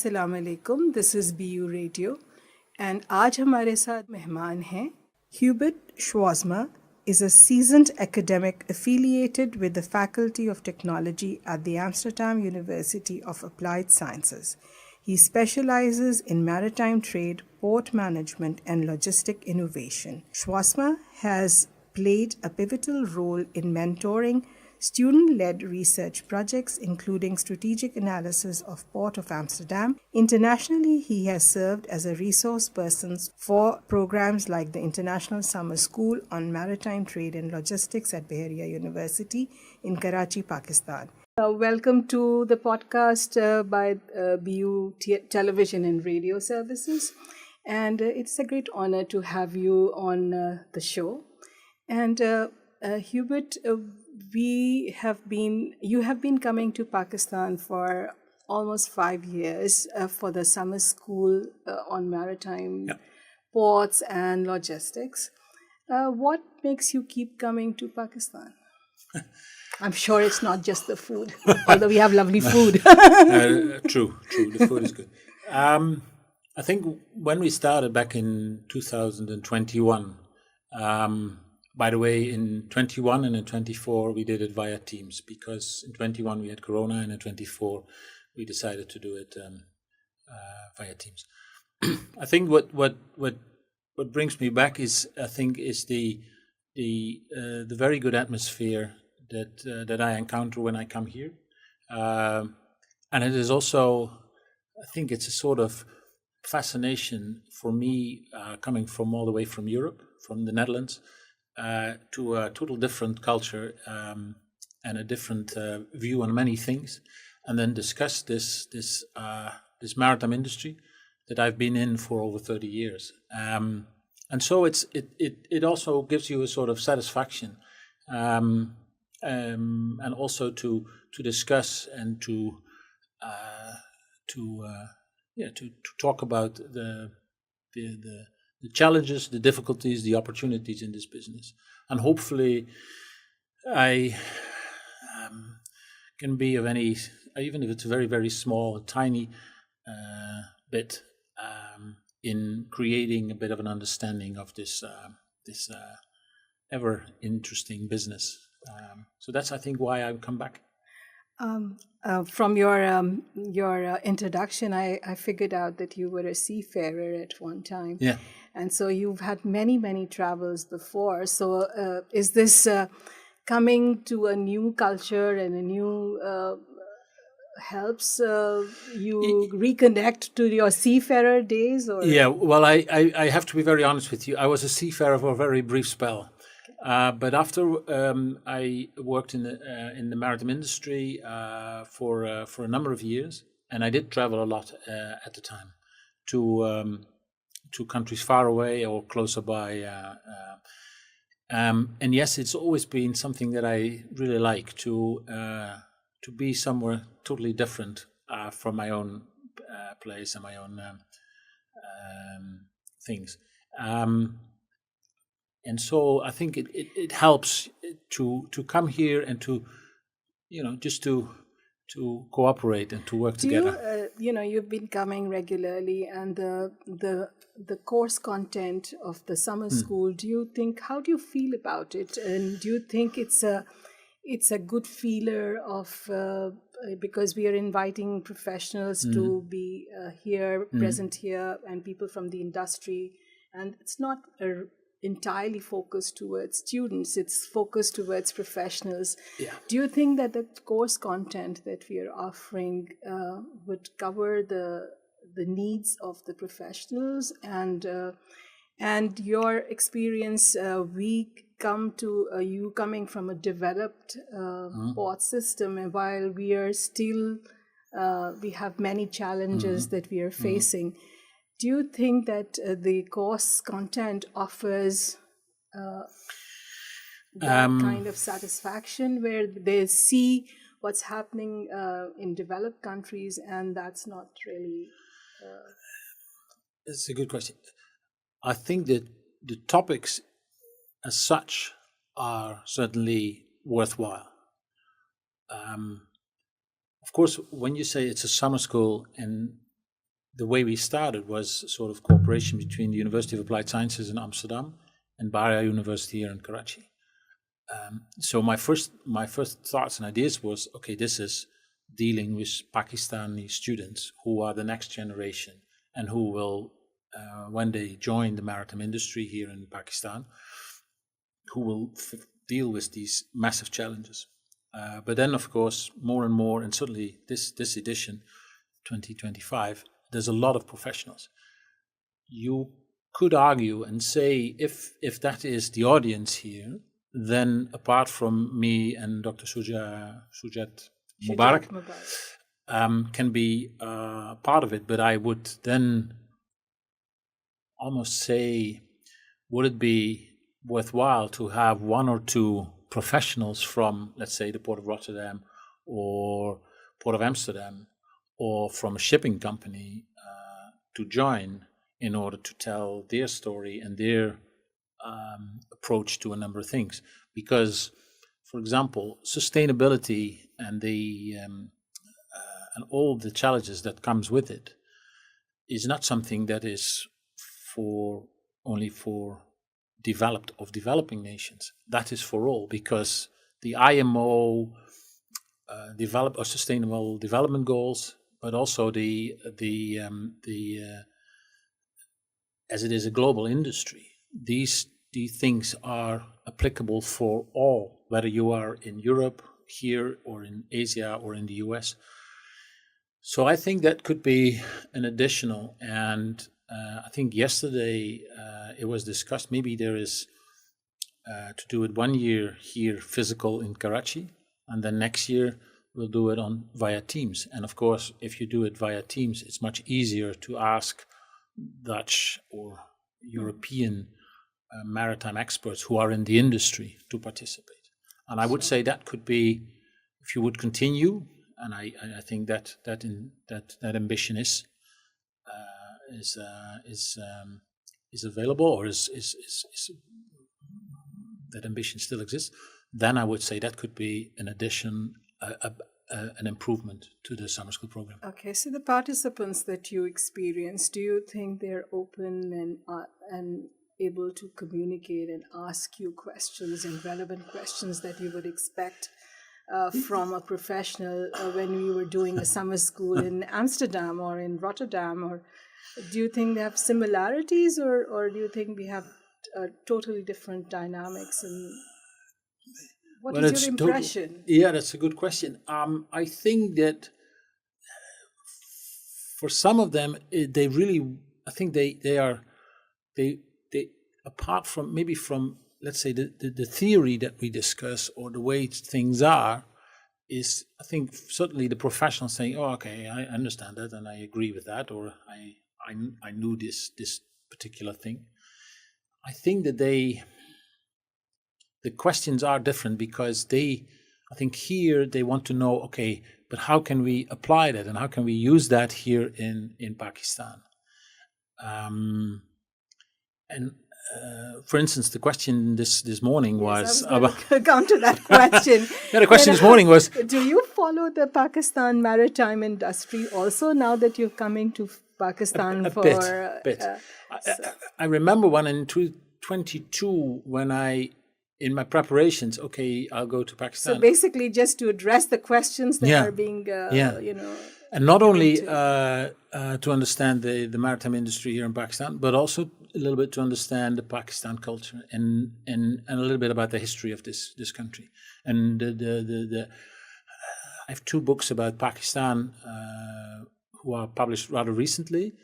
अस्सलाम वालेकुम. This is BU Radio and आज हमारे साथ मेहमान हैं. Hubert Schaafsma is a seasoned academic affiliated with the Faculty of Technology at the Amsterdam University of Applied Sciences. He specializes in maritime trade, port management, and logistic innovation. Schaafsma has played a pivotal role in mentoring student-led research projects, including strategic analysis of Port of Amsterdam. Internationally, he has served as a resource person for programs like the International Summer School on Maritime Trade and Logistics at Bahria University in Karachi, Pakistan. Welcome to the podcast by BU Television and Radio Services. And it's a great honor to have you on the show. And Hubert, you have been coming to Pakistan for almost 5 years for the summer school on maritime ports and logistics. What makes you keep coming to Pakistan? I'm sure it's not just the food, although we have lovely food. True. The food is good. I think when we started back in 2021, by the way, in 21 and in 24, we did it via Teams because in 21 we had Corona and in 24 we decided to do it via Teams. I think what brings me back is the very good atmosphere that I encounter when I come here, and it is also, I think it's a sort of fascination for me coming from all the way from Europe, from the Netherlands. To a total different culture and a different view on many things, and then discuss this maritime industry that I've been in for over 30 years. And so it also gives you a sort of satisfaction, and also to discuss and to talk about the challenges, the difficulties, the opportunities in this business. And hopefully I can be of any, even if it's very, very small, tiny bit in creating a bit of an understanding of this ever interesting business. So that's, I think, why I've come back. From your introduction, I figured out that you were a seafarer at one time. Yeah. And so you've had many travels before. So is this coming to a new culture and a new helps you reconnect to your seafarer days? Or? Yeah, well, I have to be very honest with you. I was a seafarer for a very brief spell. But after I worked in the maritime industry for a number of years, and I did travel a lot at the time to countries far away or closer by. And yes, it's always been something that I really like to be somewhere totally different from my own place and my own things. And so I think it helps to come here and to, just to cooperate and to work together. You've been coming regularly, and the course content of the summer school. How do you feel about it? And do you think it's a good feeler of because we are inviting professionals to be here, present here, and people from the industry, and it's not entirely focused towards students, it's focused towards professionals. Yeah. Do you think that the course content that we are offering would cover the needs of the professionals and your experience? We come to you coming from a developed port system, and while we are still we have many challenges that we are facing. Do you think that the course content offers that kind of satisfaction where they see what's happening in developed countries, and that's not really... It's a good question. I think that the topics as such are certainly worthwhile. Of course, when you say it's a summer school and the way we started was sort of cooperation between the University of Applied Sciences in Amsterdam and Bahia University here in Karachi. So my first thoughts and ideas was, okay, this is dealing with Pakistani students who are the next generation and who will, when they join the maritime industry here in Pakistan, who will deal with these massive challenges. But then, of course, more and more, and certainly this edition, 2025, there's a lot of professionals. You could argue and say, if that is the audience here, then apart from me and Dr. Shujat Mubarak, can be part of it. But I would then almost say, would it be worthwhile to have one or two professionals from, let's say, the Port of Rotterdam or Port of Amsterdam or from a shipping company to join in order to tell their story and their approach to a number of things? Because, for example, sustainability and and all the challenges that comes with it is not something that is only for developing nations. That is for all, because the IMO develop sustainable development goals, but also the as it is a global industry, these things are applicable for all, whether you are in Europe, here, or in Asia, or in the US. So I think that could be an additional, and I think yesterday it was discussed, maybe there is to do it 1 year here physical in Karachi, and then next year we'll do it via Teams. And of course, if you do it via Teams, it's much easier to ask Dutch or European maritime experts who are in the industry to participate. And I would say that could be, if you would continue, and I think that ambition is available, or is that ambition still exists, then I would say that could be an addition, an improvement to the summer school program. Okay, so the participants that you experience, do you think they're open and able to communicate and ask you questions and relevant questions that you would expect from a professional when we were doing a summer school in Amsterdam or in Rotterdam? Or do you think they have similarities, or do you think we have totally different dynamics? And what is your impression? Yeah, that's a good question. I think that for some of them, they really, I think they apart from maybe from, let's say, the theory that we discuss or the way things are, is, I think, certainly the professionals saying, oh, okay, I understand that and I agree with that, or I knew this particular thing. I think that the questions are different, because I think here they want to know, okay, but how can we apply that and how can we use that here in Pakistan? For instance, the question this morning was I was going to come to that question. Yeah, the question this morning was, do you follow the Pakistan maritime industry also, now that you're coming to Pakistan a bit. I remember one in 2022 when in my preparations, okay, I'll go to Pakistan. So basically just to address the questions that are being, and not only to understand the maritime industry here in Pakistan, but also a little bit to understand the Pakistan culture and a little bit about the history of this country. And I have 2 books about Pakistan who are published rather recently,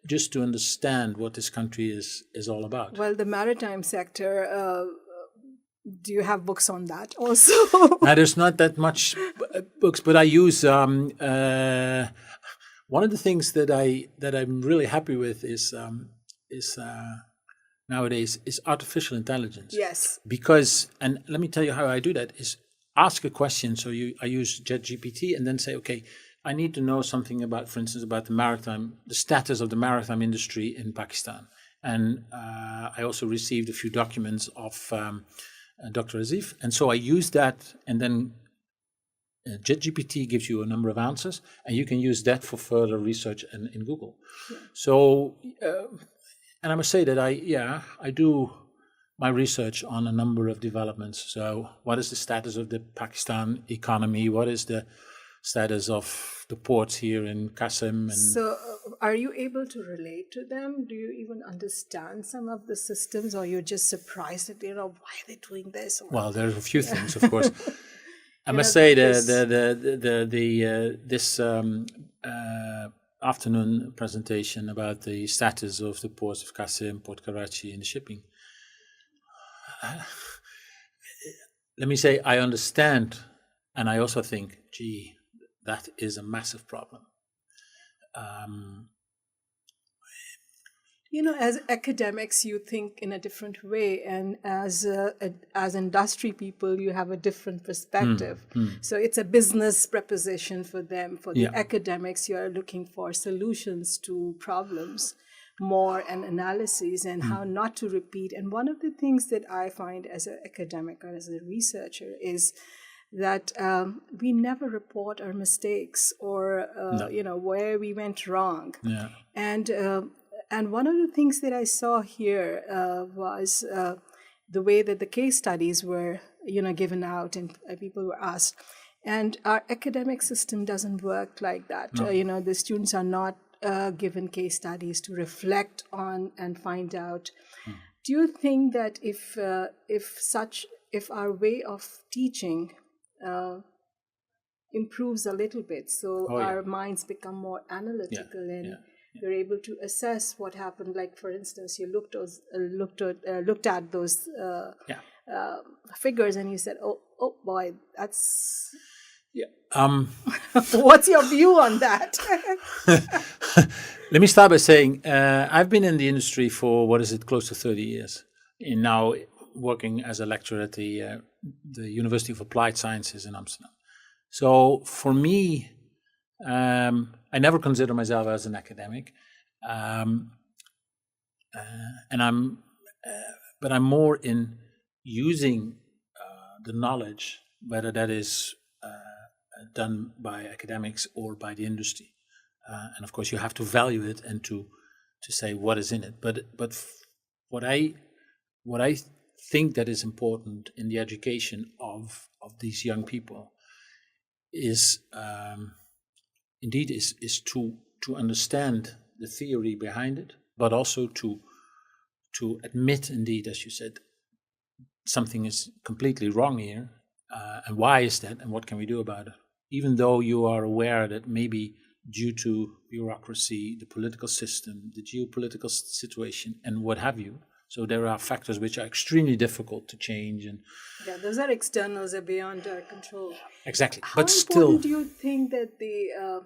just to understand what this country is all about. Well, the maritime sector, do you have books on that also? Now, there's not that much books, but I use one of the things that I'm really happy with is nowadays is artificial intelligence. Yes. Because, and let me tell you how I do that, is ask a question. So I use ChatGPT and then say, okay, I need to know something about, for instance, about the status of the maritime industry in Pakistan. And I also received a few documents of Dr. Azif. And so I used that and then JetGPT gives you a number of answers, and you can use that for further research in Google. So, and I must say that I do my research on a number of developments. So, what is the status of the Pakistan economy? What is the status of the ports here in Qasim? And So, are you able to relate to them? Do you even understand some of the systems, or you're just surprised that why are they doing this? well, there's a few things, of course. I must say this afternoon presentation about the status of the ports of Qasim, Port Karachi, and the shipping. Let me say, I understand, and I also think, gee, that is a massive problem. As academics, you think in a different way, and as industry people, you have a different perspective. So it's a business proposition for them. For the academics, you are looking for solutions to problems more and analyses and how not to repeat. And one of the things that I find as an academic or as a researcher is that we never report our mistakes or where we went wrong. And one of the things that I saw here was the way that the case studies were given out and people were asked. And our academic system doesn't work like that. No. The students are not given case studies to reflect on and find out. Do you think that if our way of teaching improves a little bit, so our minds become more analytical and we're able to assess what happened? Like, for instance, you looked at those figures and you said, "Oh boy, that's." Yeah. What's your view on that? Let me start by saying I've been in the industry for close to 30 years, and now working as a lecturer at the University of Applied Sciences in Amsterdam. So for me, I never consider myself as an academic, but I'm more in using the knowledge, whether that is done by academics or by the industry, and of course you have to value it and to say what is in it. But what I think that is important in the education of these young people is indeed is to understand the theory behind it, but also to admit, indeed, as you said, something is completely wrong here, and why is that, and what can we do about it? Even though you are aware that maybe due to bureaucracy, the political system, the geopolitical situation, and what have you, so there are factors which are extremely difficult to change. And those are externals, are beyond our control. Exactly. How but still, important do you think that the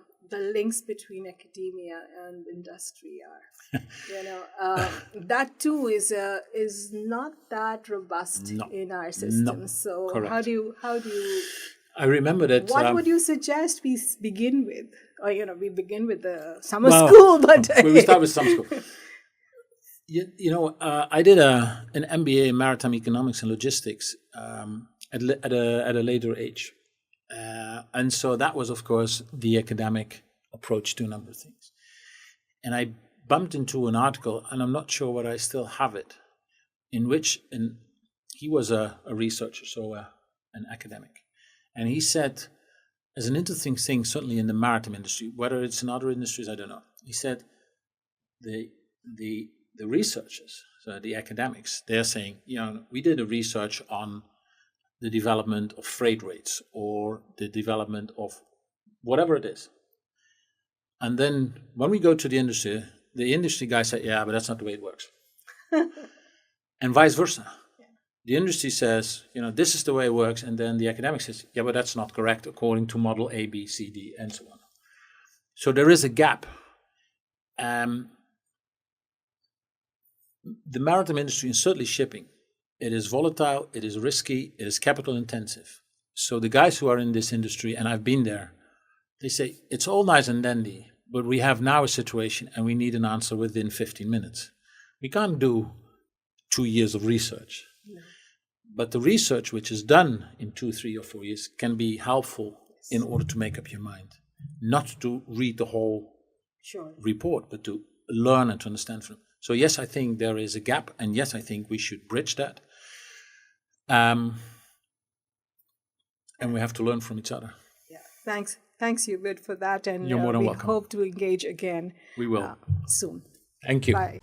links between academia and industry are? That too is not that robust in our system. No. So Correct. how do you? I remember that. What would you suggest we begin with? Or we begin with the summer school, but we start with summer school. I did an MBA in maritime economics and logistics at a later age, and so that was, of course, the academic approach to a number of things. And I bumped into an article, and I'm not sure whether I still have it, in which he was a researcher, so an academic, and he said, as an interesting thing, certainly in the maritime industry, whether it's in other industries, I don't know. He said the researchers, so the academics, they're saying, we did a research on the development of freight rates or the development of whatever it is. And then when we go to the industry guy said, but that's not the way it works. And vice versa. The industry says, this is the way it works. And then the academic says, but that's not correct according to model A, B, C, D, and so on. So there is a gap. The maritime industry, and certainly shipping, it is volatile, it is risky, it is capital intensive. So the guys who are in this industry, and I've been there, they say, it's all nice and dandy, but we have now a situation and we need an answer within 15 minutes. We can't do 2 years of research. No. But the research which is done in 2, 3, or 4 years can be helpful in order to make up your mind. Not to read the whole report, but to learn and to understand from. So yes, I think there is a gap, and yes, I think we should bridge that. And we have to learn from each other. Yeah, thanks, Hubert, for that, and You're more than we welcome. hope to engage again. We will Soon. Thank you. Bye.